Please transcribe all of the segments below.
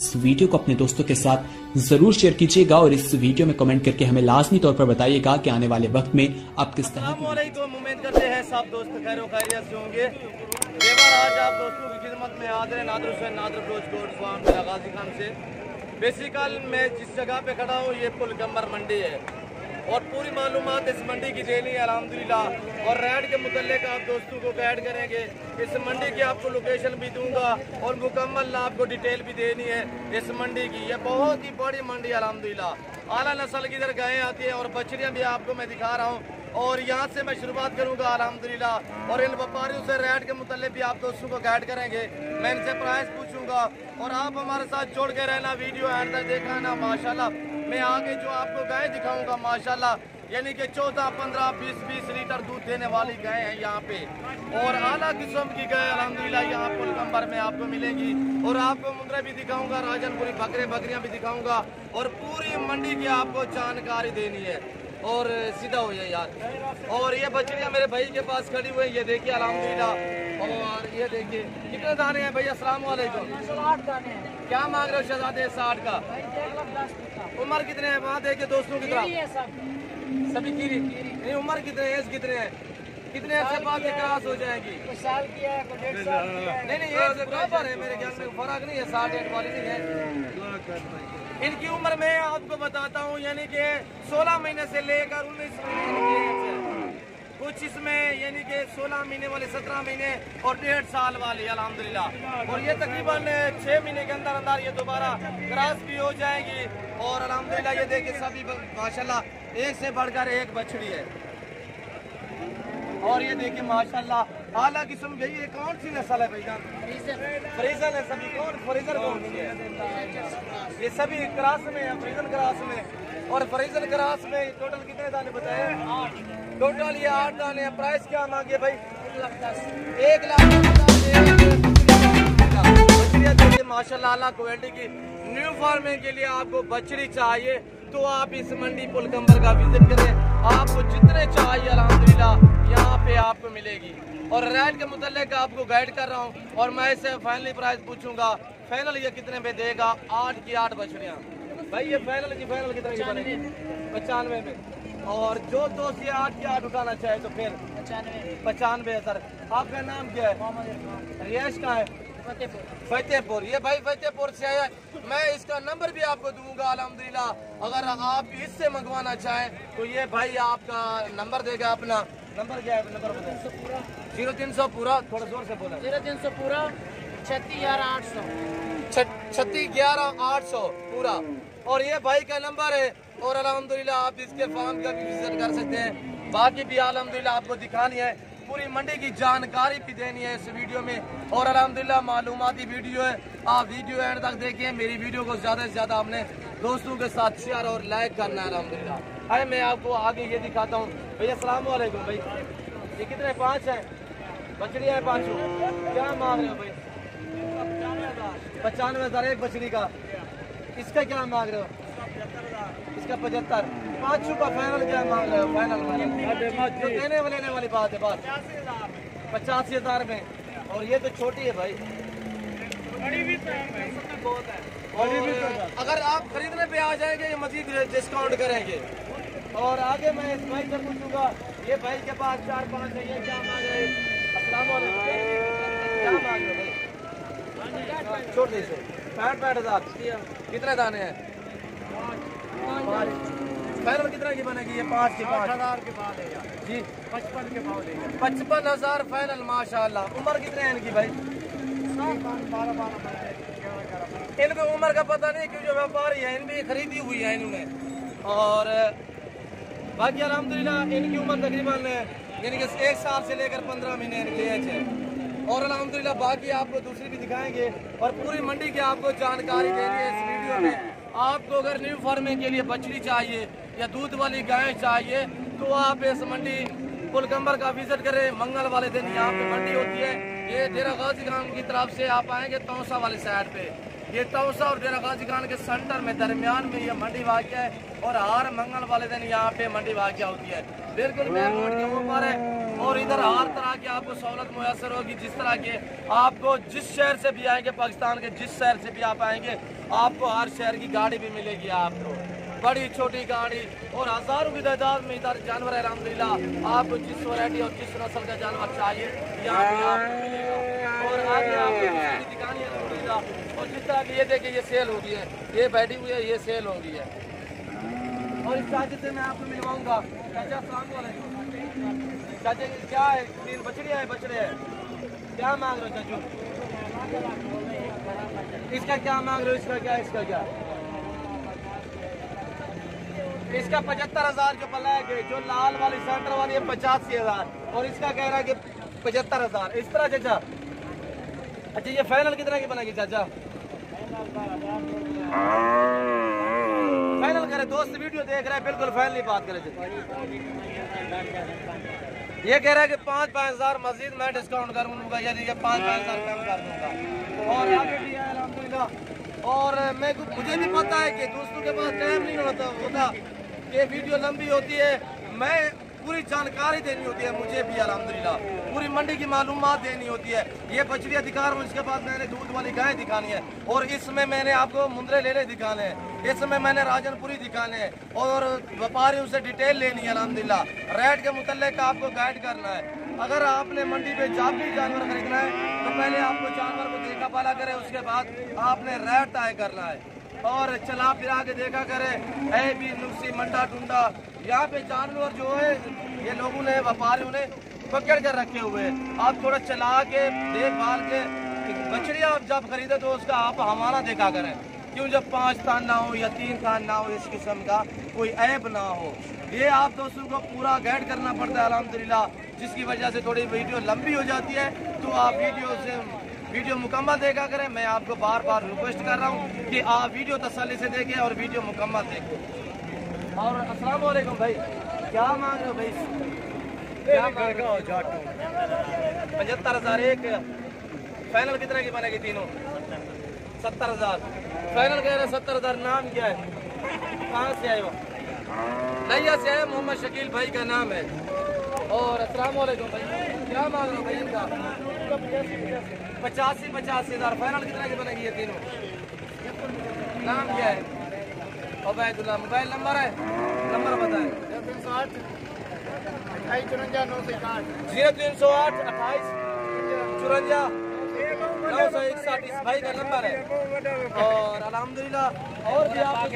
इस वीडियो को अपने दोस्तों के साथ जरूर शेयर कीजिएगा और इस वीडियो में कमेंट करके हमें लाजमी तौर पर बताइएगा कि आने वाले वक्त में आप किस तरह की उम्मीद करते हैं सब दोस्त खैर खैरियत से होंगे। आज आप दोस्तों की खिदमत में हाजिर है नादर हुसैन नादर रोज गोड फार्म गाजी खान से। बेसिकल मैं जिस जगह पे खड़ा हूँ ये पुलगंबर मंडी है और पूरी मालूमात इस मंडी की देनी है अल्हम्दुलिल्लाह। और रेट के मुतल्लिक आप दोस्तों को गाइड करेंगे। इस मंडी की आपको लोकेशन भी दूंगा और मुकम्मल आपको डिटेल भी देनी है इस मंडी की। ये बहुत ही बड़ी मंडी है अल्हम्दुलिल्लाह। आला नस्ल की इधर गायें आती है और बछड़ियाँ भी आपको मैं दिखा रहा हूँ और यहाँ से मैं शुरुआत करूँगा अल्हम्दुलिल्लाह। और इन व्यापारियों से रेट के मुतल्लिक भी आप दोस्तों को गाइड करेंगे। मैं इनसे प्राइस पूछूंगा और आप हमारे साथ जोड़ के रहना, वीडियो एंड तक देखना ना। माशाल्लाह मैं आगे जो आपको गाय दिखाऊंगा माशाल्लाह यानी कि 14, 15, 20 लीटर दूध देने वाली गाय हैं यहाँ पे और आला किस्म की गाय अल्हम्दुलिल्लाह यहाँ पुलगंबर में आपको मिलेंगी। और आपको मुंद्रे भी दिखाऊंगा, राजनपुरी बकरियाँ भी दिखाऊंगा और पूरी मंडी की आपको जानकारी देनी है। और सीधा हो जाए यार। और ये बछड़ियाँ मेरे भाई के पास खड़ी हुई है, ये देखिए अल्हम्दुलिल्लाह। और ये देखिए कितने दाने हैं भैया? अस्सलाम वालेकुम। 8 दाने हैं। क्या मांग रहे हो शहजादे? 60 का। उम्र कितने हैं? वहाँ देखिए दोस्तों की तरफ सभी कीरी। नहीं उम्र कितने है? कितने हैं? कितने ऐसे बाद में क्रॉस हो जाएगी? कुछ साल की है, कुछ 1.5 साल की है। नहीं ये बराबर है मेरे ख्याल में, फर्क नहीं है। 60 वाली नहीं है। इनकी उम्र मैं आपको बताता हूँ यानी कि 16 महीने से लेकर 19 महीने कुछ इसमें यानी कि 16 महीने वाले, 17 महीने और 1.5 साल वाली अल्हम्दुलिल्लाह। और ये तकरीबन 6 महीने के अंदर अंदर ये दोबारा क्रॉस भी हो जाएगी। और अल्हम्दुलिल्लाह ये देखिए सभी माशाल्लाह एक से बढ़कर एक बछड़ी है। और ये देखिए माशाल्लाह आला किस्म भैया। ये कौन सी नस्ल है भैया? फ्रीजन है सभी। कौन फ्रीजन कौन सी है? ये सभी क्रास में है, फ्रीजन क्रास में। और फ्रीजन क्रास में टोटल कितने दाने बताए? 8। टोटल ये 8 दाने हैं। प्राइस क्या मांगे भाई? 1 लाख। माशाल्लाह आला क्वालिटी की न्यू फार्मिंग के लिए आपको बछड़ी चाहिए तो आप इस मंडी पुलगंबर का विजिट करें। आपको जितने चाहिए अल्हम्दुलिल्लाह यहाँ पे आपको मिलेगी। और रेट के मुतालिक आपको गाइड कर रहा हूँ और मैं इसे फाइनली प्राइस पूछूंगा। फाइनल ये कितने में देगा? 8 की 8 बछड़ियाँ भाई। ये फाइनल की फाइनल कितने की बनेगी? 95 में। और जो दोस्त ये 8 की 8 उठाना चाहे तो फिर 95 सर। आपका नाम क्या है? रियाश कहाँ है? फतेहपुर। ये भाई फतेहपुर से आया। मैं इसका नंबर भी आपको दूंगा अल्हम्दुलिल्लाह। अगर आप इससे मंगवाना चाहें तो ये भाई आपका नंबर देगा। अपना नंबर क्या है? नंबर बताएं। 0300 पूरा, थोड़ा जोर से बोला। 0300 पूरा 3611 800 पूरा। और ये भाई का नंबर है। और अल्हम्दुलिल्लाह आप इसके फार्म का भी विजिट कर सकते हैं। बाकी भी अल्हम्दुलिल्लाह आपको दिखानी है, पूरी मंडी की जानकारी भी देनी है इस वीडियो में। और अल्हम्दुलिल्लाह मालूमाती वीडियो है, आप वीडियो एंड तक देखिए। मेरी वीडियो को ज़्यादा से ज़्यादा आपने दोस्तों के साथ शेयर और लाइक करना है अल्हम्दुलिल्लाह। अरे मैं आपको आगे ये दिखाता हूँ भैया। अस्सलाम वालेकुम भाई। ये कितने? 5 हैं बछड़ियाँ हैं 5। क्या मांग रहे हो भाई? 95,000 एक बछड़ी का। इसका क्या मांग रहे हो? इसका 75। 5 का फाइनल क्या मांग रहे हो? फाइनल तो देने वाले लेने वाली बात है। बात 85,000 में। और ये तो छोटी है भाई। और अगर आप खरीदने पे आ जाएंगे ये मजीद डिस्काउंट करेंगे। और आगे मैं इस भाई से पूछूंगा। ये भाई के पास 4-5 है। ये क्या मांग रहे हैं? अस्सलाम वालेकुम। क्या मांग रहे भाई? छोड़ दीजिए। 65,000। कितने दाने हैं? 5। फाइनल कितना की बनेगी? ये 5 की 5,000 के बाद है यार जी। 55 के भाव देगा। 55,000 फाइनल माशाल्लाह। उम्र कितने हैं इनकी भाई? 12 इनको उम्र का पता नहीं क्योंकि जो व्यापारी है इनकी खरीदी हुई है इन्होंने। और बाकी अल्हम्दुलिल्लाह इनकी उम्र तकरीबन यानी कि 1 साल से लेकर 15 महीने इनकी एज है। और अल्हम्दुलिल्लाह बाकी आपको दूसरी भी दिखाएंगे और पूरी मंडी की आपको जानकारी देनी है इस वीडियो में। आपको अगर न्यू फार्मिंग के लिए बछड़ी चाहिए या दूध वाली गाय चाहिए तो आप इस मंडी पुलगंबर का विजिट करें। मंगल वाले दिन यहाँ पे मंडी होती है। ये डेरा गाजी खान की तरफ से आप आएंगे तौसा वाली साइड पे। ये तौसा और डेरा गाजी खान के सेंटर में दरमियान में ये मंडी वाक़ है और हर मंगल वाले दिन यहाँ पे मंडी वाक़ होती है। बिल्कुल मेन रोड के ऊपर है और इधर हर तरह की आपको सहूलत मुयसर होगी। जिस तरह के आपको जिस शहर से भी आएंगे, पाकिस्तान के जिस शहर से भी आप आएंगे, आपको हर शहर की गाड़ी भी मिलेगी। आपको बड़ी छोटी गाड़ी और हज़ारों की तादाद में इधर जानवर है। अल्हम्दुलिल्लाह आपको जिस वैरायटी और जिस नस्ल का जानवर चाहिए यहाँ पे आपको मिलेगा। और आगे आपको दिखानी है अल्हम्दुलिल्लाह। और जिस तरह की ये देखिए ये सेल हो गई है, ये बैठी हुई है, ये सेल हो गई है। और इस चाचे से मैं आपको मिलवाऊंगा। चाचा अस्सलाम वालेकुम। चाचा क्या है, 3 बछड़े हैं, बछड़े हैं, क्या मांग रहे हो चाचू? इसका क्या मांग रहे हो? इसका क्या, इसका क्या? इसका 75,000 जो ब्लैक है, जो लाल वाली सेंटर वाली है 85,000 और इसका कह रहा है कि 75,000। इस तरह चाचा। अच्छा ये फाइनल कितना की बनेगी चाचा? फाइनल करे, दोस्त वीडियो देख रहा है, बिल्कुल फाइनल बात करे। ये कह रहा है कि 5,000 मजीद मैं डिस्काउंट करूंगा, यानी कि 5,000 कम कर दूंगा। और आगे भी है अल्हम्दुलिल्लाह। और मुझे भी पता है कि दोस्तों के पास टाइम नहीं होता कि वीडियो लंबी होती है, मैं पूरी जानकारी देनी होती है, मुझे भी अल्हम्दुलिल्लाह पूरी मंडी की मालूमात देनी होती है। ये बछड़ियाँ दिखा रहा हूँ, इसके बाद मैंने दूध वाली गायें दिखानी है और इसमें मैंने आपको मुंदरे लेले दिखाने हैं, इसमें मैंने राजनपुरी दिखाने हैं और व्यापारियों से डिटेल लेनी है। अल्हम्दुलिल्लाह रेट के मुतल्लिक आपको गाइड करना है। अगर आपने मंडी पे जब भी जानवर खरीदना है तो पहले आपको जानवर को देखा पाला करे, उसके बाद आपने रेट तय करना है और चला फिरा के देखा करे। ऐ भी नुक्सी मंडा टुंडा यहाँ पे जानवर जो है ये लोगों ने, व्यापारियों ने पकड़ कर रखे हुए हैं। आप थोड़ा चला के देखभाल के बछड़ियाँ आप जब खरीदे तो उसका आप हमारा देखा करें, क्यों जब 5 थान ना हो या 3 थान ना हो, इस किस्म का कोई ऐब ना हो। ये आप दोस्तों को पूरा गाइड करना पड़ता है अल्हम्दुलिल्लाह, जिसकी वजह से थोड़ी वीडियो लंबी हो जाती है। तो आप वीडियो मुकम्मल देखा करें। मैं आपको बार बार रिक्वेस्ट कर रहा हूँ कि आप वीडियो तसल्ली से देखें और वीडियो मुकम्मल देखें। और अस्सलाम वालेकुम भाई, क्या मांग रहे हो भाई? क्या मांग रहे हो? 75,000 एक। फाइनल कितने की बनेगी तीनों? 70,000 फाइनल कह रहे हैं। 70,000। नाम क्या है, कहाँ से आए हो? नैया से आए, मोहम्मद शकील भाई का नाम है। और अस्सलाम वालेकुम भाई, क्या मांग रहे हो भाई इनका? 85,000 फाइनल कितना की बनेगी ये तीनों? नाम क्या है? उबैदुल्लाह। मोबाइल नंबर है, नंबर बताएं। 308 28 54 961 0308 28 54 961 इस भाई का नंबर है। और अल्हम्दुलिल्लाह और भी आप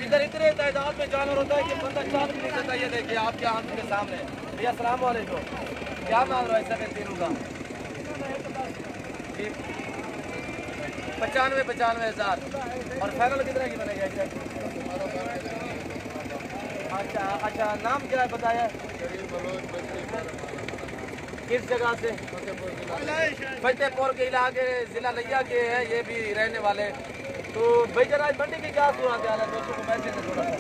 इधर इतने तादाद में जानवर होता है कि बंदा चाल भी नहीं सकता। ये देखिए आपके आंखों के सामने। भैया अस्सलाम वालेकुम, क्या मांग रहा है ऐसा तीनों का? 95,000 और फाइनल कितने की बनेगा? अच्छा नाम क्या है बताया? किस जगह से? फतेहपुर के इलाके, जिला लिया के है ये भी रहने वाले। तो भाई जरा मंडी की क्या सूरत है दोस्तों को पैसे से थोड़ा सा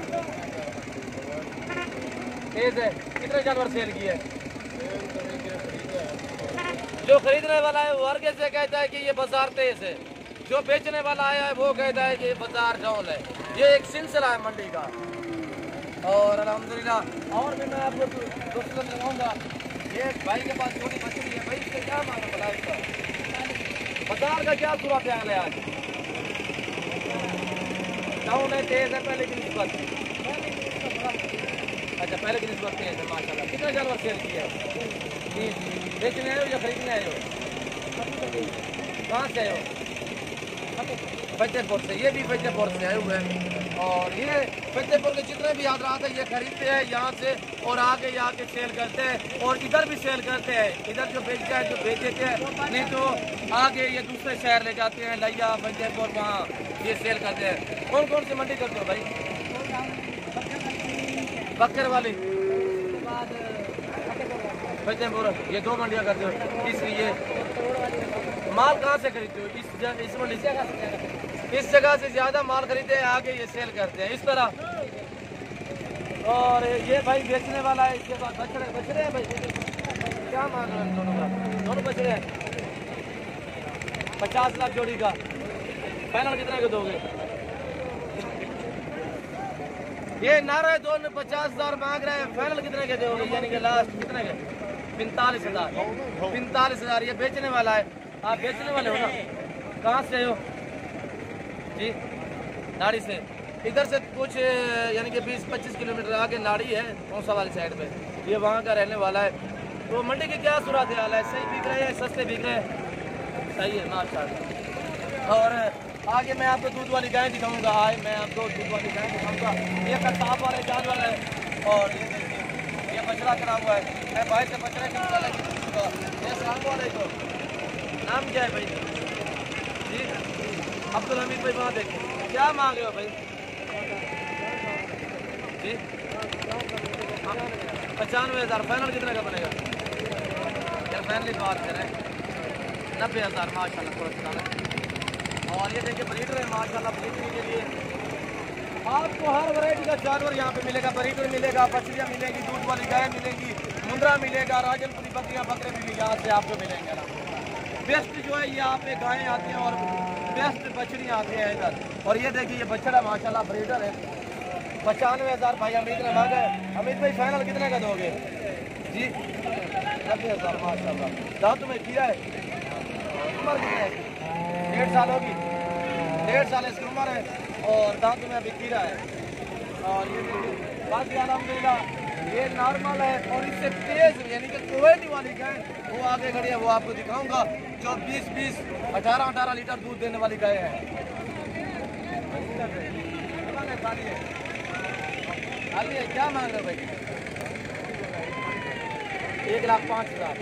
तेज है। कितने जानवर सेल किए? जो खरीदने वाला है वो हर कैसे कहता है कि ये बाजार तेज है, जो बेचने वाला आया है वो कहता है कि ये बाजार डाउन है। ये एक सिलसिला है मंडी का। और अल्हम्दुलिल्लाह और भी मैं आपको दोस्तों लगाऊंगा। ये भाई के पास छोटी मछली है भाई, इसका क्या मांग है? इसका बाजार का क्या सूरत है आज? डाउन है, तेज है पहले की निस्बत? अच्छा पहले की निस्बत तेज है माशाल्लाह। कितने जानवर सेल किए? बेचने आए हो या खरीदने आए हो? कहाँ से आए हो? फतेहपुर से। ये भी फतेहपुर से आए हुए हैं। और ये फतेहपुर के जितने भी हज़रात हैं ये खरीदते हैं यहाँ से और आगे आके सेल करते हैं और इधर भी सेल करते हैं। इधर जो बेचते हैं, जो बेच देते हैं, नहीं तो आगे ये दूसरे शहर ले जाते हैं, लिया फतेहपुर, वहाँ ये सेल करते हैं। कौन कौन सी मंडी करते हो भाई? बक्कर वाली, फतेहपुर, ये 2 मंडियाँ करते हो। इसलिए माल कहाँ से खरीदते हो? इस मंडी से? इस जगह से ज़्यादा माल खरीदते हैं, आगे ये सेल करते हैं इस तरह। और ये भाई बेचने वाला है। इसके बाद बछड़े हैं भाई, क्या मांग रहे हैं दोनों का? दोनों बछड़े हैं 50 लाख जोड़ी का। फाइनल कितने के दोगे? ये नारा 250,000 मांग रहे हैं, फाइनल कितने के दोगे? यानी कि लास्ट कितने के? 45,000। 45,000 ये बेचने वाला है। आप बेचने वाले हो ना? कहाँ से हो जी? नाड़ी से। इधर से कुछ यानी कि 20-25 किलोमीटर आगे नाड़ी है कौसा वाली साइड पे, ये वहाँ का रहने वाला है। तो मंडी की क्या सूरत हाल है? सही बिक रहे हैं, सस्ते बिक रहे हैं? सही है माशाल्लाह। और आगे मैं आपको दूध वाली गाय दिखाऊंगा। आज मैं आपको दूध वाली गाय दिखाऊंगा। ये कसाब वाले जानवर है और ये देखिए ये बछड़ा खड़ा हुआ है। मैं भाई से बछड़ा अस्सलाम वालेकुम। नाम क्या है भाई जी? अब्दुल हमीद भाई। वहाँ देखिए क्या मांग रहे हो भाई जी? 95,000। फाइनल कितने का बनेगा यार? फाइनली बात करें 90,000 माशाल्लाह थोड़ा चलाना। और ये देखिए ब्रीडर है माशाल्लाह। ब्रीडर के लिए आपको हर वैरायटी का जानवर यहाँ पे मिलेगा। ब्रीडर मिलेगा, बछड़ियाँ मिलेगी, दूध वाली गाय मिलेगी, मुंद्रा मिलेगा, राजनपुरी बकरियाँ बकरे भी यहाँ से आपको मिलेंगे ना। बेस्ट जो है ये यहाँ पे गायें आती हैं और बेस्ट बछड़ियाँ आती हैं इधर। और ये देखिए ये बछड़ा माशाल्लाह ब्रीडर है। 95,000 भाई अमित ने मांगा है। अमित भाई फाइनल कितने का दोगे जी? 90,000 माशाल्लाह। दांत तुम्हें किया है? उम्र कितनी है? 1.5 साल होगी। 1.5 साल इसकी उम्र है और दांत में अभी कीड़ा है। और ये बाकी अल्हम्दुलिल्लाह ये नॉर्मल है। और इससे तेज यानी कि क्वालिटी वाली गाय वो आगे खड़ी है, वो आपको दिखाऊंगा जो 20-20, 18-18 लीटर दूध देने वाली गाय है। खाली है। क्या मांग रहे हो भाई? 1,05,000।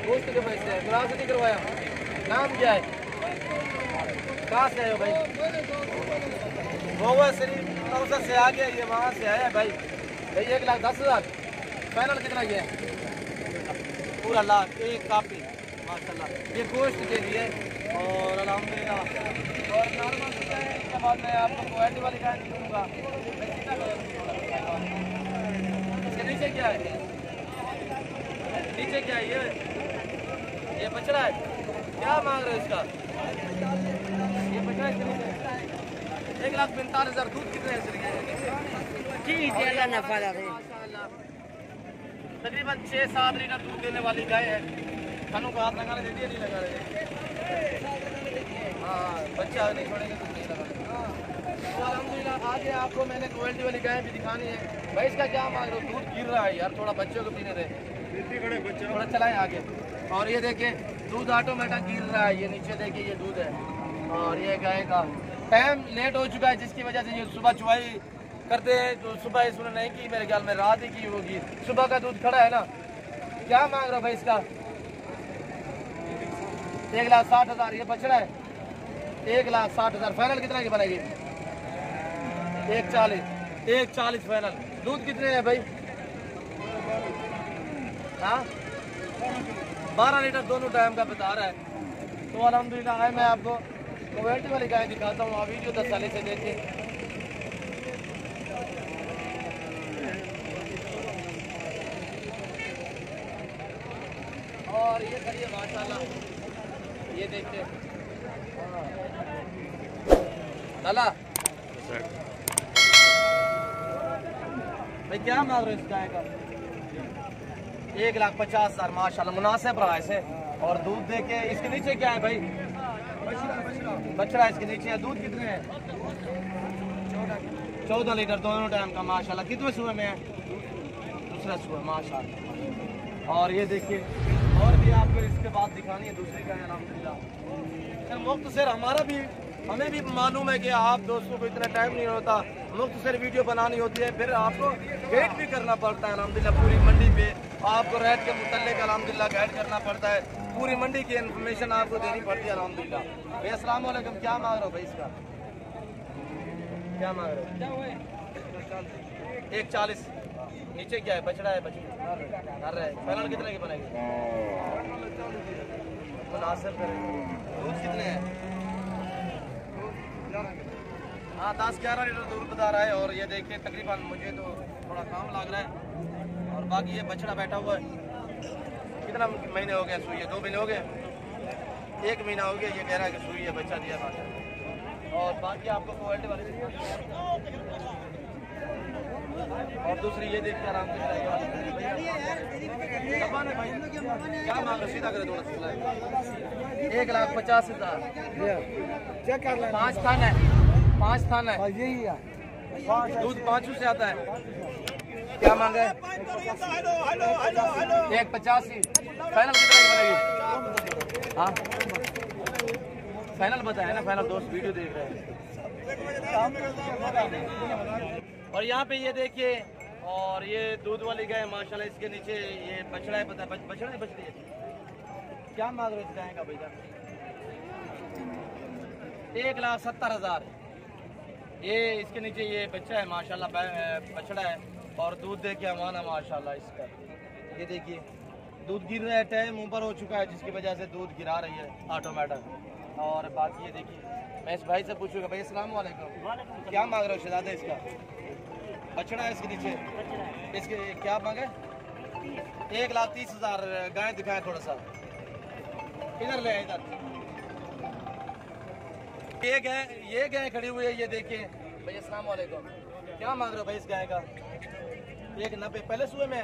दोस्त के पैसे ग्राहक से नहीं करवाया। नाम क्या है? कहाँ से आए हो भाई? गोवा से आ गया, ये वहाँ से आया भाई। 1,10,000। फाइनल कितना किया? पूरा लाख। एक कापी माशाल्लाह। ये गोश्त के लिए और अल्हम्दुलिल्लाह। और नॉर्मल इसके बाद मैं आपको क्वालिटी वाली गाय दूँगा। इसके नीचे क्या है? नीचे क्या है? ये बछड़ा है। क्या मांग रहे हो इसका? ये बछड़ा इसके नीचे 1,45,000। दूध कितने है? तकरीबन 6-7 लीटर दूध देने वाली गाय है। खानों को हाथ लगाने देती है, नहीं लगा रहे। हाँ बच्चा नहीं छोड़ेंगे तो नहीं लगा। तो अल्हम्दुलिल्लाह आगे आपको मैंने क्वालिटी वाली गाय भी दिखानी है। भाई इसका क्या मांग रहे हो? दूध गिर रहा है यार, थोड़ा बच्चों को पीने दे, थोड़ा चलाएं आगे। और ये देखिए दूध ऑटोमेटिक गिर रहा है। ये नीचे देखिए ये दूध है। और ये गाय का टाइम लेट हो चुका है जिसकी वजह से ये सुबह चुवाई करते हैं। तो सुबह इसने नहीं की, मेरे ख्याल में रात ही की होगी। सुबह का दूध खड़ा है ना। क्या मांग रहा भाई इसका? 1,60,000। ये बछड़ा है। 1,60,000। फाइनल कितना की बनेगी? 1,40 फाइनल। दूध कितने है भाई? हाँ 12 लीटर दोनों टाइम का बता रहा है। तो अल्हम्दुलिल्लाह मैं आपको क्वालिटी वाली गाय दिखाता हूँ। आप वीडियो 10 साल से देखिए। और ये करिए माशाल्लाह। ये देखते लाला भाई क्या मांग रहे हो इस गाय का? 1,50,000 माशाल्लाह मुनासिब रहा है। और दूध देके इसके नीचे क्या है भाई? बछड़ा इसके नीचे है। दूध कितने है? 14 लीटर दोनों टाइम का माशाल्लाह। कितने सुबह में है? दूसरा सुबह माशाल्लाह। और ये देखिए और भी आपको इसके बाद दिखानी है दूसरी गाय अल्हम्दुलिल्लाह। सर मुख्तसर हमें भी मालूम है कि आप दोस्तों को इतना टाइम नहीं होता, मुख्तसर वीडियो बनानी होती है, फिर आपको गाइड भी करना पड़ता है अल्हम्दुलिल्लाह। पूरी मंडी पे आपको रेट के मुतल्लिक अल्हम्दुलिल्लाह गाइड करना पड़ता है। पूरी मंडी की इन्फॉर्मेशन आपको देनी पड़ती है अल्हम्दुलिल्लाह। भाई अस्सलाम वालेकुम। क्या मांग रहे हो भाई इसका? क्या मांग रहे हो? 1,40। नीचे क्या है? बछड़ा है। बछड़ा है। फाइनल कितने की बनेगी? मुनासिब करेंगे। दूध कितने हैं? हाँ 10-11 लीटर दूध बता रहा है। और ये देखिए तकरीबन मुझे तो थोड़ा काम लग रहा है। और बाकी ये बछड़ा बैठा हुआ है। कितना महीने हो गए? ये 2 महीने हो गए। 1 महीना हो गया, ये कह रहा है कि सुई है, बच्चा दिया माशाल्लाह। और बाकी आपको क्वालिटी वाली और दूसरी ये देखिए आराम से भाई क्या मांग रहे, सीधा करे थोड़ा सा। 1,50,000 5 थान है, 5 थान है, दूध 5 से आता है। क्या मांगा है? 1,85। फाइनल कितना की बनेगी? हाँ फाइनल बताया ना, फाइनल दोस्त वीडियो देख रहे हैं। और यहाँ पे ये देखिए, और ये दूध वाली गाय माशाल्लाह, इसके नीचे ये बछड़ा है, पता है बछड़ा है बछड़ी है। क्या मांग रहे हो इस गाय का भैया? 1,70,000। ये इसके नीचे ये बच्चा है माशाल्लाह, बछड़ा है और दूध दे के अमाना माशाल्लाह इसका। ये देखिए दूध गिर रहा है, टाइम ऊपर हो चुका है जिसकी वजह से दूध गिरा रही है ऑटोमेटिक। और बाकी ये देखिए, मैं इस भाई से पूछूंगा, भाई अस्सलाम वालेकुम, क्या मांग रहे हो शहजादा इसका? बछड़ा है इसके नीचे, इसके क्या मांगे? 1,30,000। गाय दिखाए थोड़ा सा, इधर ले इधर। ये गाय खड़ी हुई है, ये देखिए भाई अस्सलाम वालेकुम, क्या मांग रहे हो भाई इस गाय का? 1,90। पहले सुबह में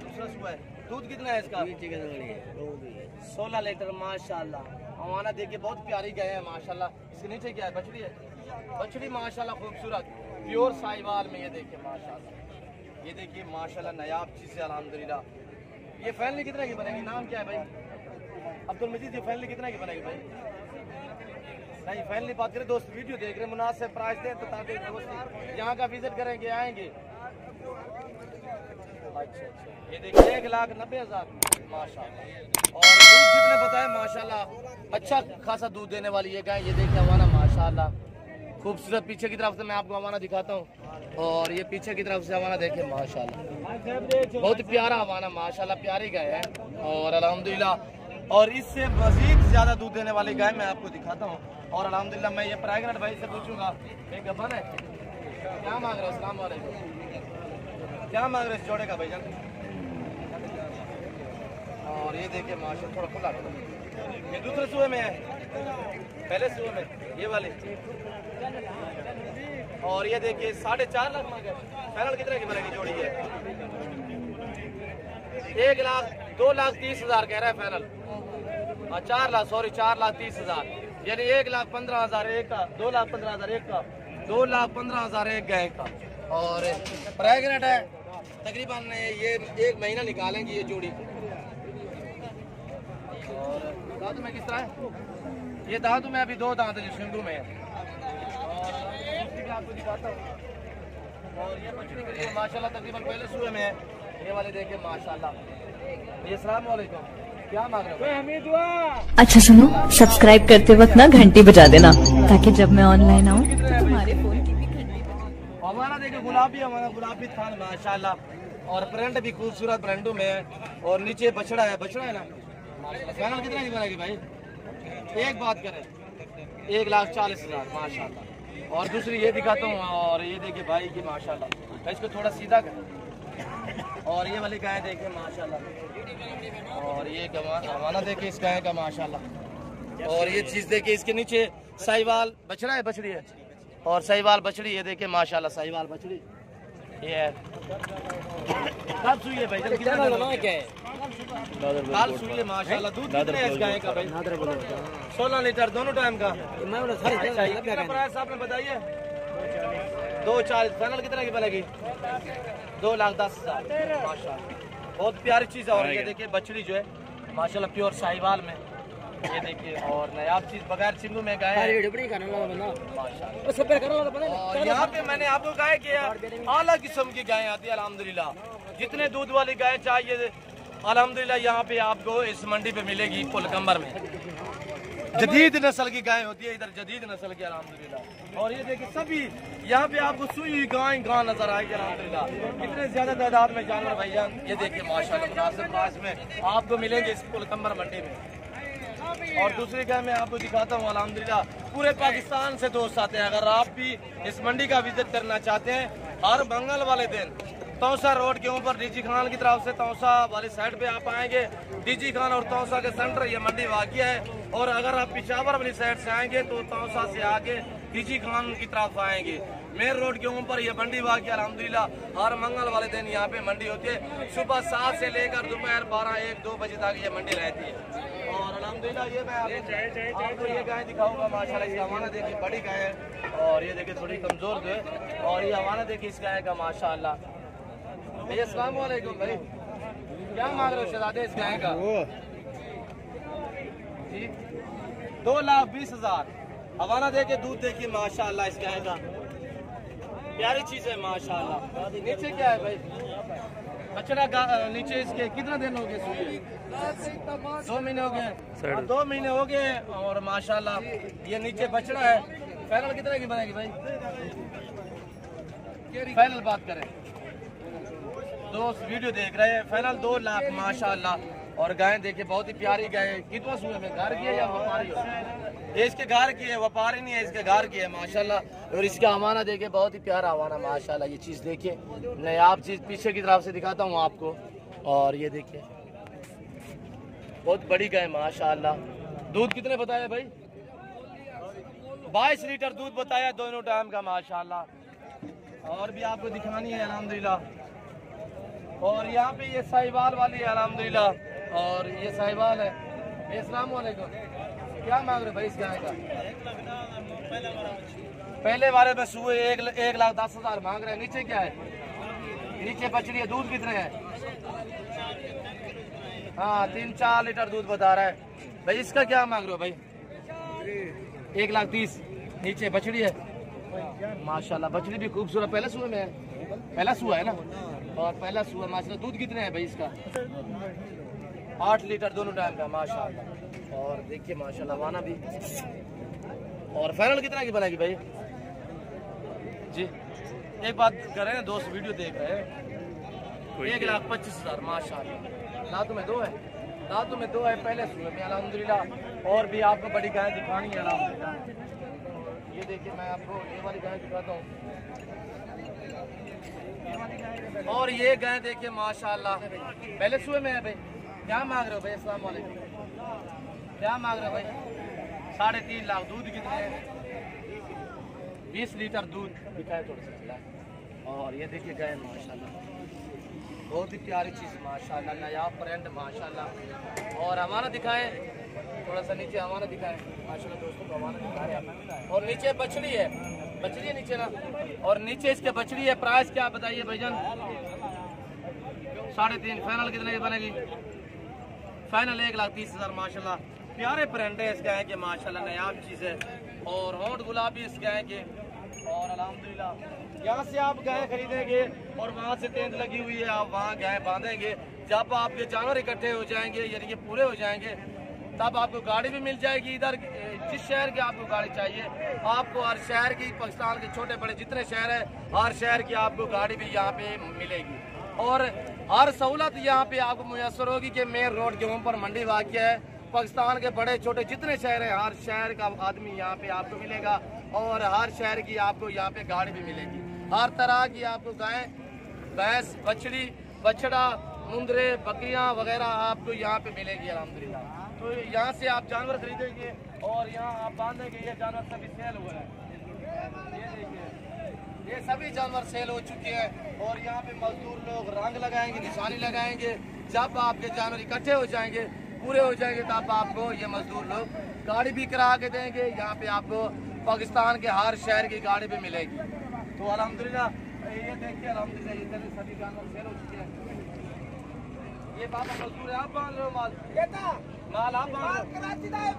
दूसरा सुबह है। दूध कितना है इसका? 16 लीटर माशाल्लाह। हमारा देखिए बहुत प्यारी गाय है माशाल्लाह। इसके नीचे क्या है? बछड़ी है, बछड़ी माशाल्लाह खूबसूरत प्योर साहिवाल में। ये देखिए माशाल्लाह, ये देखिए माशाल्लाह नायाब चीज है अल्हम्दुलिल्लाह। ये फैमिली कितना की बनेगी? नाम क्या है भाई? अब्दुल मजीद। ये फैमिली कितना की बनेगी भाई? नहीं फैमिली बात करें दोस्त, वीडियो देख रहे हैं, मुनासिब प्राइस दें तो ताकि दोस्त यहाँ का विजिट करेंगे, आएंगे। अच्छा, ये देखिए 1,90,000 माशाल्लाह। और दूध जितने बताए माशाल्लाह अच्छा खासा दूध देने वाली ये गाय। ये देखिए हमारा माशाल्लाह खूबसूरत। पीछे की तरफ से मैं आपको हमारा दिखाता हूँ, और ये पीछे की तरफ से हमारा देखे माशाल्लाह बहुत प्यारा हमारा माशाल्लाह, प्यारी गाय है और अल्हम्दुलिल्लाह। और इससे मजीद ज्यादा दूध देने वाली गाय मैं आपको दिखाता हूँ। और अल्हम्दुलिल्लाह मैं ये प्रेग्नेंट भाई से पूछूंगा, एक गबन है, क्या मांग रहे हो? अस्सलाम वालेकुम, क्या मांग रहे हो इस जोड़े का भाईजान? और ये देखिए माशाल्लाह थोड़ा खुला, ये दूसरे सुबह में है, पहले सुबह में ये वाली। और ये देखिए 4.5 लाख मांगे। फाइनल कितने की बनेगी जोड़ी है? 2,30,000 कह रहा है फाइनल। 4,30,000 यानी 1,15,000 एक का, 2,15,000 एक का, 2,15,000 एक गाय का। और प्रेग्नेंट है तकरीबन, ये 1 महीना निकालेंगे ये जोड़ी। और दांत में किस तरह है? ये दांत में अभी 2 दांत है जो सिंधु में है। और भी आपको दिखाता हूँ। और ये बछड़ी के लिए माशाल्लाह तकरीबन पहले सुबह में है। ये वाले देखिए माशाल्लाह। ये अस्सलाम वालेकुम, क्या मांग रहे हो? अच्छा सुनो, सब्सक्राइब करते वक्त ना घंटी बजा देना, ताकि जब मैं ऑनलाइन आऊँ तो तुम्हारे फोन की भी घंटी। हमारा देखिए गुलाबी, हमारा गुलाबी थान माशाल्लाह, और प्रिंट भी खूबसूरत ब्रांडों में है। और नीचे बछड़ा है, बछड़ा है ना फाइनल कितना की बनेगी भाई? एक बात करें 1,40,000 माशाल्लाह। और दूसरी ये दिखाता हूँ, और ये देखिए भाई की माशाल्लाह, इसको थोड़ा सीधा कर। और ये वाली गाय देखिए माशाल्लाह। और ये हमारा देखिए इस गाय का माशाल्लाह। और ये चीज देखिए इसके नीचे साहिवाल बछड़ा है, बछड़ी है, और साहिवाल बछड़ी है देखिए माशाल्लाह, साहिवाल बछड़ी ये है। कब सुई है भाई? क्या है? काल सुई है माशाल्लाह। दूध कितना है इस गाय का भाई? 16 लीटर दोनों टाइम का। कितना प्राइस आपने बताइए? 2,40। फाइनल कितना की बनेगी? 2,10,000 माशाल्लाह, बहुत प्यारी चीज है। और ये देखिए बछड़ी जो है माशाल्लाह प्योर साहिवाल में, ये देखिए। और नायाब चीज बगैर सिंधु में गाय है माशाल्लाह। और यहाँ पे मैंने आपको कहा कि आला किस्म की गाय आती है अल्हम्दुलिल्लाह। जितने दूध वाली गाय चाहिए अल्हम्दुलिल्लाह यहाँ पे आपको इस मंडी पे मिलेगी। पुलकम्बर में जदीद नस्ल की गाय होती है, इधर जदीद नस्ल की अल्हम्दुलिल्लाह। और ये देखिए सभी यहाँ पे आपको सुई हुई गाय नजर आएगी अल्हम्दुलिल्लाह। कितने ज्यादा तादाद में जानवर भाईजान ये देखिए माशाल्लाह मुनासिब प्राइस में आपको मिलेंगे इस पुलकम्बर मंडी में। और दूसरी गाय मैं आपको दिखाता हूँ अल्हम्दुलिल्लाह। पूरे पाकिस्तान से दोस्त आते हैं। अगर आप भी इस मंडी का विजिट करना चाहते हैं, हर मंगल वाले दिन तौसा रोड के ऊपर डीजी खान की तरफ से तौसा वाली साइड पे आप आएंगे। डीजी खान और तौसा के सेंटर ये मंडी वाक़िया है। और अगर आप पिशावर वाली साइड से आएंगे तो तौसा से आके डीजी खान की तरफ आएंगे। मेन रोड के ऊपर ये मंडी वाक़िया अल्हम्दुलिल्लाह हर मंगल वाले दिन यहाँ पे मंडी होती है। सुबह 7 से लेकर दोपहर 12-1-2 बजे तक ये मंडी रहती है। और अल्हम्दुलिल्लाह ये मैं आपको ये गाय दिखाऊंगा माशाल्लाह। इसका हवाना देखिए बड़ी गाय है और ये देखिए थोड़ी कमजोर जो है। और ये हवाना देखिए इस गाय का माशाल्लाह। भैया अस्सलाम वालेकुम भाई, क्या मांग रहे हो शहजादे इस गाय का? जी 2,20,000। हवाना देके दूध देखिए माशाल्लाह इस गाय का, प्यारी चीज है माशाल्लाह। नीचे क्या है भाई? बछड़ा नीचे इसके कितना दिन हो गए सुई? 2 महीने हो गए। 2 महीने हो गए और माशाल्लाह ये नीचे बछड़ा है। फाइनल कितने की बनेगी भाई? फाइनल बात करें, दोस्त वीडियो देख रहे हैं, फाइनल 2 लाख माशाल्लाह। और गाय देखिए बहुत ही प्यारी गाय है। कितना सुए में घर की है या व्यापारी हो? ये इसके घर की है, व्यापारी नहीं है, इसके घर की है माशाल्लाह। और इसका हवाना देखिए बहुत ही प्यारा हवाना माशाल्लाह। ये चीज देखिए, नायाब चीज पीछे की तरफ से दिखाता हूँ आपको। और ये देखिए बहुत बड़ी गाय माशाल्लाह। दूध कितने बताया भाई? 22 लीटर दूध बताया दोनों टाइम का माशाल्लाह। और भी आपको दिखानी है अल्हम्दुलिल्लाह। और यहाँ पे ये साहिवाल वाली है अल्हम्दुलिल्लाह। और ये साहिवाल है। अस्सलाम वालेकुम, क्या मांग रहे भाई इस गाय का? पहले वाले में सुए 1,10,000 मांग रहे हैं। नीचे क्या है? नीचे बछड़ी है। दूध कितने है? हाँ 3-4 लीटर दूध बता रहा है भाई। इसका क्या मांग रहे हो भाई? 1,30,000। नीचे बछड़ी है माशाल्लाह। बछड़ी भी खूबसूरत, पहले सुए में है, पहला सुआ है ना। और पहला सुआ माशाल्लाह। दूध कितने है भाई इसका? 8 लीटर दोनों टाइम का माशाल्लाह। और देखिए माशाल्लाह वाना भी। और फाइनल कितना की बनेगी भाई? जी एक बात करें, दोस्त वीडियो देख रहे हैं, 1,25,000 माशाल्लाह। दांतों में 2 है, दांतों में 2 है, पहले सुए में अल्हम्दुलिल्लाह। और भी आपको बड़ी गाय दिखानी है अल्हम्दुलिल्लाह। ये देखिए मैं आपको ये वाली गाय दिखाता हूँ। और ये गाय देखिए माशाल्लाह पहले सुए में है भाई। क्या मांग रहे हो भाई? अस्सलाम वालेकुम, क्या मांग रहे हो भाई? 3.5 लाख। दूध कितने है? 20 लीटर दूध दिखाए थोड़ा सा चला। और ये देखिए गाय माशाल्लाह बहुत ही प्यारी चीज माशाल्लाह, नायाब ब्रांड माशाल्लाह। और हमारा दिखाए थोड़ा सा, नीचे हमारा दिखाए माशाल्लाह दोस्तों को, हमारा दिखाए। और नीचे बछड़ी है, बछड़ी है नीचे ना। और नीचे इसके बछड़ी है। प्राइस क्या बताइए भाईजान? 3.5। फाइनल कितने की बनेगी? फाइनल 1,30,000 माशाल्लाह। प्यारे प्रिंट है इस गाय के माशाल्लाह, नायाब चीज है। और होंठ गुलाबी इस गाय के। और अल्हम्दुलिल्लाह यहाँ से आप गाय खरीदेंगे और वहाँ से तेंद लगी हुई है, आप वहाँ गाय बांधेंगे। जब आपके जानवर इकट्ठे हो जाएंगे यानी कि पूरे हो जाएंगे, तब आपको गाड़ी भी मिल जाएगी। इधर जिस शहर की आपको गाड़ी चाहिए, आपको हर शहर की, पाकिस्तान के छोटे बड़े जितने शहर है, हर शहर की आपको गाड़ी भी यहाँ पे मिलेगी। और हर सहूलत यहाँ पे आपको मुयसर होगी कि मेन रोड के ऊपर मंडी वाक़िया है। पाकिस्तान के बड़े छोटे जितने शहर हैं, हर शहर का आदमी यहाँ पे आपको मिलेगा। और हर शहर की आपको यहाँ पे गाड़ी भी मिलेगी। हर तरह की आपको गाय, भैंस, बछड़ी, बछड़ा, मुंदरे, बकरियाँ वगैरह आपको यहाँ पे मिलेगी अल्हम्दुलिल्लाह। तो यहाँ से आप जानवर खरीदेंगे और यहाँ आप बांधेंगे। ये जानवर सभी सेल हुए हैं, ये देखिए ये सभी जानवर सेल हो चुके हैं। और यहाँ पे मजदूर लोग रंग लगाएंगे, निशानी लगाएंगे। जब आपके जानवर इकट्ठे हो जाएंगे, पूरे हो जाएंगे, तब आपको ये मजदूर लोग गाड़ी भी करा के देंगे। यहाँ पे आपको पाकिस्तान के हर शहर की गाड़ी भी मिलेगी। तो अल्हम्दुलिल्लाह ये देखिए अल्हम्दुलिल्लाह ये सभी जानवर सेल हो चुके हैं। ये बाबा मजदूर है, आप बांध रहे हो माल? माल आप बांध रहे हो?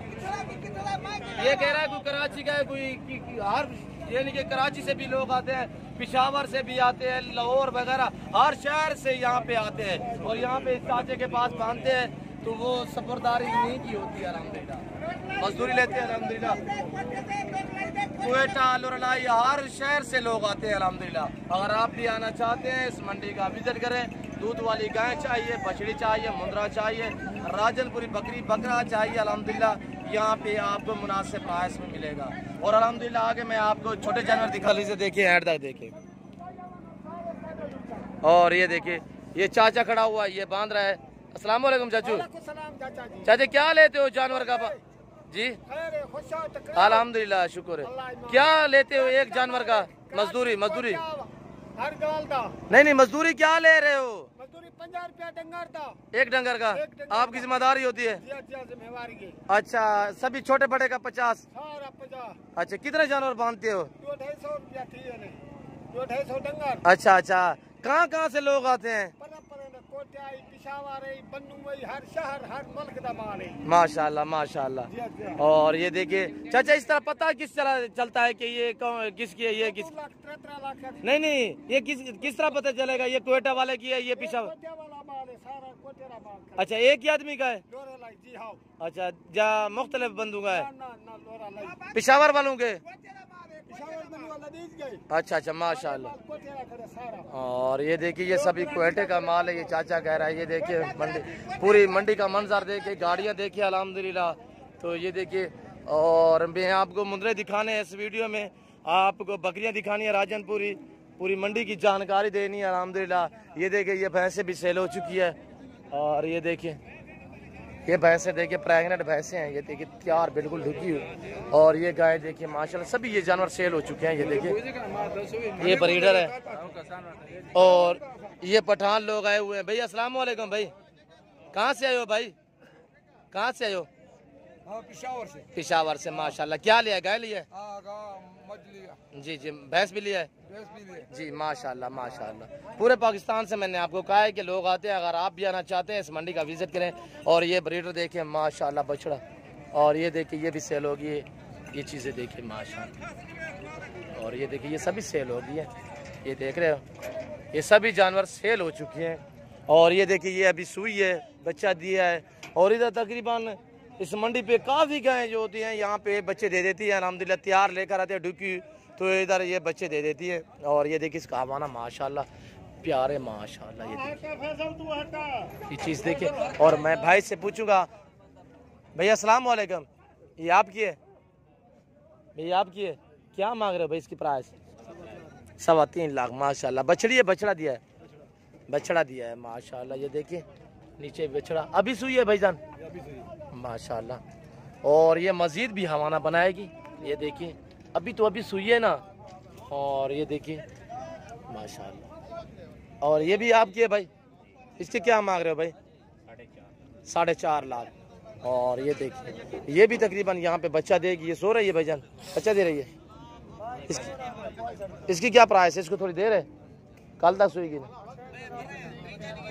ये कह रहा है कोई कराची का है, कोई हर यानी कि कराची से भी लोग आते हैं, पिशावर से भी आते हैं, लाहौर वगैरह हर शहर से यहाँ पे आते हैं। और यहाँ पे चाचे के पास बांधते हैं तो वो सफरदारी नहीं की होती है अल्हम्दुलिल्लाह, मजदूरी लेते हैं अल्हम्दुलिल्लाह। क्वेटा, लोरलाई हर शहर से लोग आते हैं अल्हम्दुलिल्लाह। अगर आप भी आना चाहते हैं इस मंडी का विजिट करें। दूध वाली गाय चाहिए, बछड़ी चाहिए, मुंद्रा चाहिए, राजनपुरी बकरी बकरा चाहिए, अल्हम्दुलिल्लाह यहाँ पे आपको मुनासिब प्राइस में मिलेगा। और अल्हम्दुलिल्लाह आगे मैं आपको छोटे जानवर दिखा लीजिए, देखिए ऐड तक देखिए। और ये देखिए ये चाचा खड़ा हुआ है, ये बांध रहा है। अस्सलाम वालेकुम चाचू। चाचा क्या लेते हो जानवर का जी? अल्हम्दुलिल्लाह शुक्र है। क्या लेते हो एक जानवर का मजदूरी? हर गाल दा नहीं मजदूरी क्या ले रहे हो? मजदूरी 50 रुपया डंगर दा। एक डंगर का आपकी जिम्मेदारी होती है? जिम्मेवारी की। अच्छा सभी छोटे बड़े का 50? सारा 50। अच्छा कितने जानवर बांधते हो? 250 रुपया थी ने 250 डंगर। अच्छा कहाँ से लोग आते हैं? पिशावर हर शहर हर मुल्क दा माल है। माशाल्लाह। और ये देखिए चाचा इस तरह पता किस तरह चलता है कि ये किसकी है? ये किस नहीं ये किस तरह पता चलेगा ये कोयटा वाले की है ये पिशावर? अच्छा एक ही आदमी का है? अच्छा जा मुख्तलिफ बंदूक है पिशावर वालों के? अच्छा माशाल्लाह। और ये देखिए ये सभी कोयटे का माल है, ये चाचा कह रहा है। ये देखिए पूरी मंडी का मंजर देखिए, गाड़ियां देखिए अल्हम्दुलिल्लाह। तो ये देखिए और मैं आपको मुंदरे दिखाने हैं इस वीडियो में, आपको बकरियां दिखानी है राजनपुरी, पूरी मंडी की जानकारी देनी है अल्हम्दुलिल्लाह। ये देखिए ये भैंसें भी सेल हो चुकी है। और ये देखिए ये भैंसें देखिए प्रेग्नेंट भैंसें हैं, ये देखिए तैयार बिल्कुल ढुकी हुई। और ये गाय देखिए माशाल्लाह सभी ये जानवर सेल हो चुके हैं। ये देखिए ये ब्रीडर है। और ये पठान लोग आए हुए हैं। भाई अस्सलाम वालेकुम। भाई कहाँ से आए हो? भाई कहाँ से आए हो? पिशावर से माशाल्लाह। क्या लिया? गाय लिया? जी भैंस भी लिया है जी माशाल्लाह। पूरे पाकिस्तान से मैंने आपको कहा है कि लोग आते हैं, अगर आप भी आना चाहते हैं इस मंडी का विजिट करें। और ये ब्रीडर देखिए माशाल्लाह बछड़ा। और ये देखिए ये भी सेल होगी, ये चीज़ें देखिए माशाल्लाह। और ये देखिए ये सभी सेल होगी है, ये देख रहे हो ये सभी जानवर सेल हो चुके हैं। और ये देखिए ये अभी सुई है, बच्चा दिया है। और इधर तकरीबन इस मंडी पे काफ़ी गायें जो होती हैं यहाँ पे बच्चे दे देती है अल्हम्दुलिल्लाह। तैयार लेकर आते हैं ढुकी, तो इधर ये बच्चे दे देती है। और ये देखिए इसका हवाना माशाल्लाह प्यारे माशाल्लाह। ये देखिए ये चीज़ देखिए। और मैं भाई से पूछूंगा भैया अस्सलाम वालेकुम, ये आपकी है? भैया आपकी है, क्या मांग रहे हो भाई इसकी प्राइस? 3.25 लाख माशाल्लाह। बछड़ी है? बछड़ा दिया है? बछड़ा दिया है माशाल्लाह। ये देखिए नीचे बछड़ा अभी सुई है भाईजान माशाल्लाह। और ये मजीद भी हवाना बनाएगी, ये देखिए अभी सुई है ना। और ये देखिए माशाल्लाह। और ये भी आपकी है भाई, इसके क्या मांग रहे हो भाई? 4.5 लाख। और ये देखिए ये भी तकरीबन यहाँ पे बच्चा देगी। ये सो रही है भाईजान, बच्चा दे रही है। इसकी क्या प्राइस है? इसको थोड़ी देर है, कल तक सोएगी ना।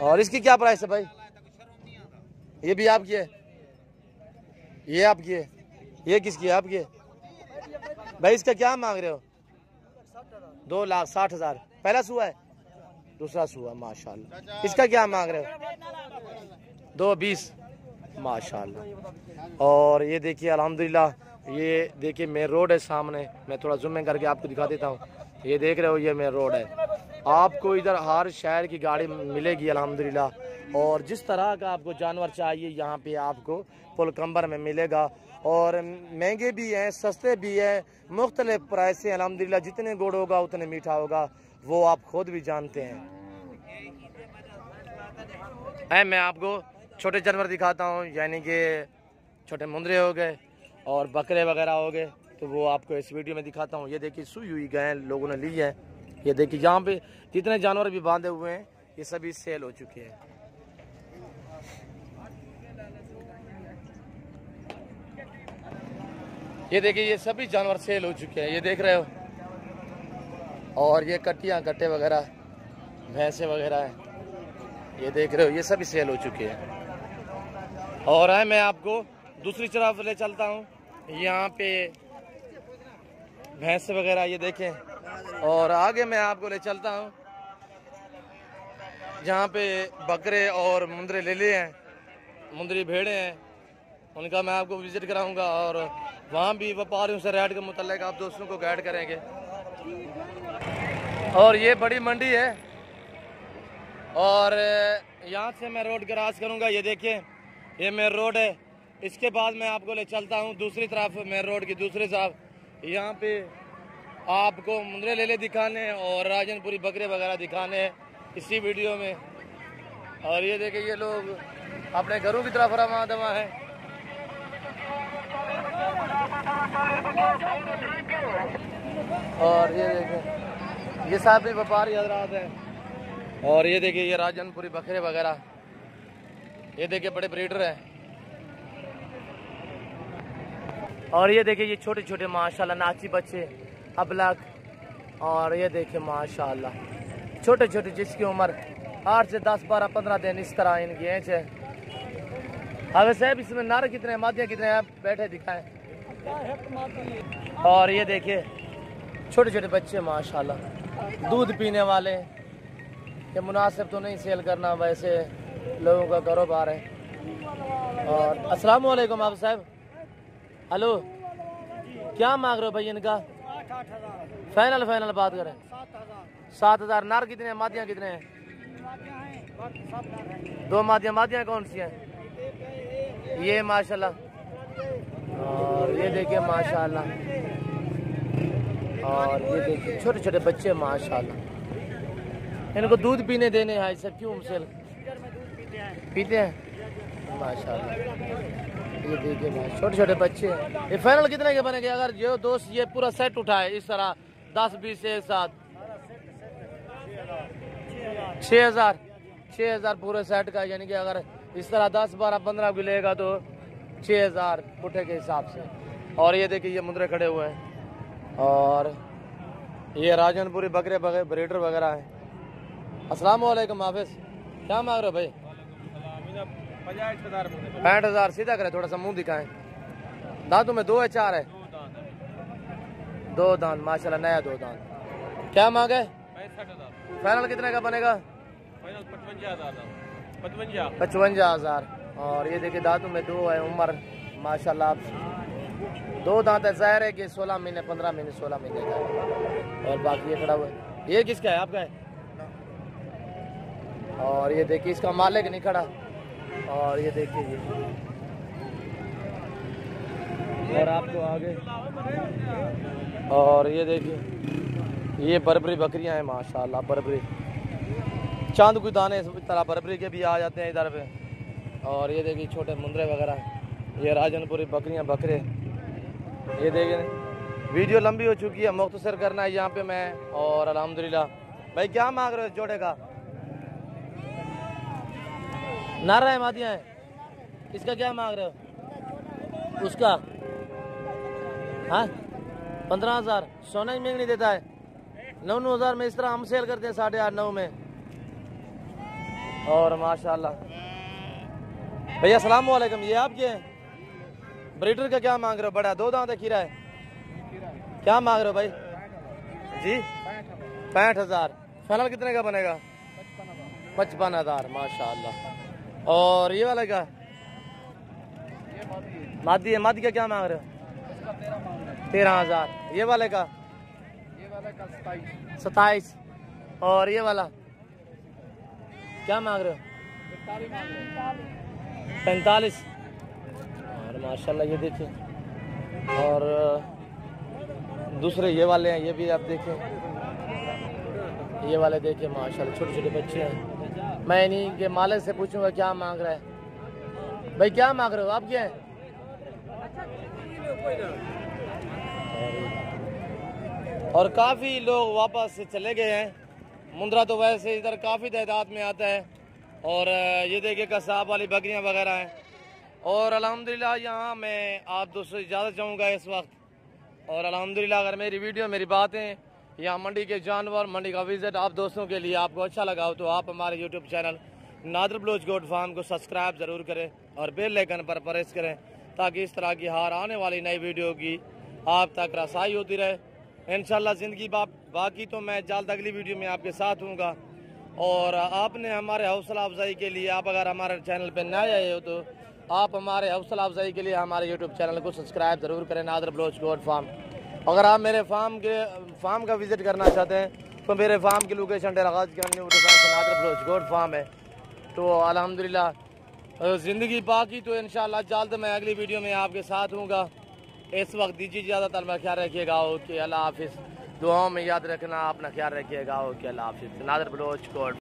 और इसकी क्या प्राइस है भाई? ये भी आपकी है? ये आपकी है? ये किसकी है? आपकी है भाई। इसका क्या मांग रहे हो? 2,60,000। पहला सुआ है? दूसरा सुआ माशाल्लाह। इसका क्या मांग रहे हो? 2,20 माशाल्लाह। और ये देखिए अल्हम्दुलिल्लाह, ये देखिए मेन रोड है सामने, मैं थोड़ा जूम में करके आपको दिखा देता हूँ। ये देख रहे हो ये मेन रोड है। आपको इधर हर शहर की गाड़ी मिलेगी अल्हम्दुलिल्लाह। और जिस तरह का आपको जानवर चाहिए यहाँ पे आपको पुलकम्बर में मिलेगा। और महंगे भी हैं, सस्ते भी हैं, मुख्तलिफ प्राइस हैं अल्हम्दुलिल्लाह। जितने गुड़ होगा उतने मीठा होगा, वो आप खुद भी जानते हैं। मैं आपको छोटे जानवर दिखाता हूँ, यानी कि छोटे मुंदरे हो गए और बकरे वगैरह हो गए, तो वो आपको इस वीडियो में दिखाता हूँ। ये देखिए सुई हुई गाय लोगों ने ली है। ये देखिए यहाँ पे जितने जानवर भी बांधे हुए हैं ये सभी सेल हो चुके हैं। ये देखिए ये सभी जानवर सेल हो चुके हैं, ये देख रहे हो। और ये कट्टे वगैरह भैंसे वगैरह हैं, ये देख रहे हो, ये सभी सेल हो चुके हैं। और मैं आपको दूसरी तरफ ले चलता हूँ, यहाँ पे भैंसे वगैरह ये देखें। और आगे मैं आपको ले चलता हूँ जहाँ पे बकरे और मुंदरे ले हैं, मुंदरी भेड़े हैं, उनका मैं आपको विजिट कराऊंगा। और वहाँ भी व्यापारियों से रेट के मुतालिक आप दोस्तों को गाइड करेंगे। और ये बड़ी मंडी है और यहाँ से मैं रोड क्रॉस करूँगा। ये देखिए ये मेन रोड है। इसके बाद मैं आपको ले चलता हूँ दूसरी तरफ, मेन रोड की दूसरी तरफ। यहाँ पे आपको मुंदरे लेले दिखाने और राजनपुरी बकरे वगैरह दिखाने। इसी वीडियो में। और ये देखिए ये लोग अपने घरों की तरफ रवाना दवा है। और ये देखिए ये साहब भी व्यापारी हजरात हैं। और ये देखिए ये राजनपुरी बकरे वगैरह, ये देखिए बड़े ब्रीडर हैं। और ये देखिए ये छोटे छोटे माशाल्लाह नाची बच्चे अबलग। और ये देखिए माशाल्लाह छोटे छोटे जिसकी उम्र 8 से 10, 12, 15 दिन इस तरह इनकी एज है। अगर साहब इसमें नार कितने मादियाँ कितने हैं बैठे दिखाएं। और ये देखिए छोटे छोटे बच्चे माशाल्लाह दूध पीने वाले। ये मुनासिब तो नहीं सेल करना, वैसे लोगों का कारोबार है। और अस्सलाम वालेकुम आप साहब। हेलो, क्या मांग रहे हो भाई इनका? 8,000 फाइनल बात करें। 7,000। नार कितने हैं, मादियाँ कितने हैं? 2 मादियाँ। मादियाँ कौन सी हैं? ये माशाल्लाह। और ये देखिए माशाल्लाह। और ये देखिए छोटे छोटे बच्चे माशाल्लाह। इनको दूध पीने देने हैं सब, क्यों सेल पीते हैं माशाल्लाह। ये देखिए छोटे छोटे बच्चे हैं। ये फाइनल कितने के बनेंगे अगर जो दोस्त ये पूरा सेट उठाए इस तरह 10-20 एक साथ? 6,000 पूरे सेट का, यानी कि अगर इस तरह 10, 12, 15 की लेगा तो 6,000 पुठे के हिसाब से। और ये देखिए ये मुंदरे खड़े हुए हैं। और ये राजनपुरी बकरे ब्रीडर वगैरह हैं। अस्सलाम वालेकुम हाफिज, क्या मांग रहे हो भाई? 65,000। सीधा करे, थोड़ा सा मुंह दिखाएं। दांतों में 2 है 4 है? 2 दांत माशाल्लाह, नया 2 दांत। क्या मांग है? 65,000। फाइनल कितने का बनेगा? फाइनल 55,000। और ये देखिए दांतों में 2 है, उम्र माशाल्लाह 2 दांत है। जाहिर है कि 16 महीने 15 महीने 16 महीने का है। और बाकी ये खड़ा हुआ है। ये किसका है? आपका है? और ये देखिए इसका मालिक नहीं खड़ा। और ये देखिए ये, और आपको आगे। और ये देखिए ये बरबरी बकरियां हैं माशाल्लाह। बरबरी चांद के दाने इस तरह बरबरी के भी आ जाते हैं इधर पे। और ये देखिए छोटे मुंदरे वगैरह, ये राजनपुरी बकरियां बकरे। ये देखिए वीडियो लंबी हो चुकी है, मुख्तसर करना है यहाँ पे मैं। और अल्हम्दुलिल्लाह भाई क्या मांग रहे हो जोड़े का? नारा है मादियाँ हैं, इसका क्या मांग रहे हो? उसका हाँ 15,000। सोना ही महंगी देता है। 9,000 में इस तरह हम सेल करते हैं 8.5, 9 में। और माशाल्लाह भैया अस्सलाम वालेकुम, ये आपके हैं? ब्रीडर का क्या मांग रहे हो? बड़ा 2 दांत है, खीरा है? क्या मांग रहे हो भाई जी? 65,000। फाइनल कितने का बनेगा? 55,000 माशाल्लाह। और ये वाला क्या? मादी है। मादी का क्या मांग रहे हो? 13,000। ये वाले का? 27। और ये वाला क्या मांग रहे हो? 45। और माशाल्लाह ये देखिए। और दूसरे ये वाले हैं, ये भी आप देखें। ये वाले देखिए माशाल्लाह छोटे छोटे बच्चे हैं। मैं इन्हीं के मालिक से पूछूंगा क्या मांग रहा है। भाई क्या मांग रहे हो आप? क्या है? और काफ़ी लोग वापस से चले गए हैं। मुंद्रा तो वैसे इधर काफ़ी तादाद में आता है। और ये देखिए कसाब वाली बकरियां वगैरह हैं। और अल्हम्दुलिल्लाह यहाँ मैं आप दोस्तों से इजाज़त चाहूँगा इस वक्त। और अल्हम्दुलिल्लाह अगर मेरी वीडियो मेरी बातें या मंडी के जानवर, मंडी का विजिट आप दोस्तों के लिए आपको अच्छा लगा हो तो आप हमारे YouTube channel Nadir Baloch goat farm को सब्सक्राइब ज़रूर करें और बेल आइकन पर प्रेस करें, ताकि इस तरह की हर आने वाली नई वीडियो की आप तक रसाई होती रहे। इंशाल्लाह ज़िंदगी बाकी तो मैं जल्द अगली वीडियो में आपके साथ हूँगा। और आपने हमारे हौसला अफजाई के लिए, आप अगर हमारे चैनल पर नए आए हो तो आप हमारे हौसला अफजाई के लिए हमारे यूट्यूब चैनल को सब्सक्राइब ज़रूर करें, नादर बलोच गोट फार्म। अगर आप मेरे फार्म का विज़िट करना चाहते हैं तो मेरे फार्म की location Dera Ghazi Khan Nadir Baloch goat farm है। तो अल्हम्दुलिल्लाह ज़िंदगी बाकी तो इंशाल्लाह जल्द मैं अगली वीडियो में आपके साथ हूँगा। इस वक्त दीजिए ज़्यादातर मैं ख्याल रखिएगा। ओके अल्लाह हाफिज़। दुआओं में याद रखना, अपना ख्याल रखिएगा। ओके अल्लाह हाफिज़। नादर बलोच गोट।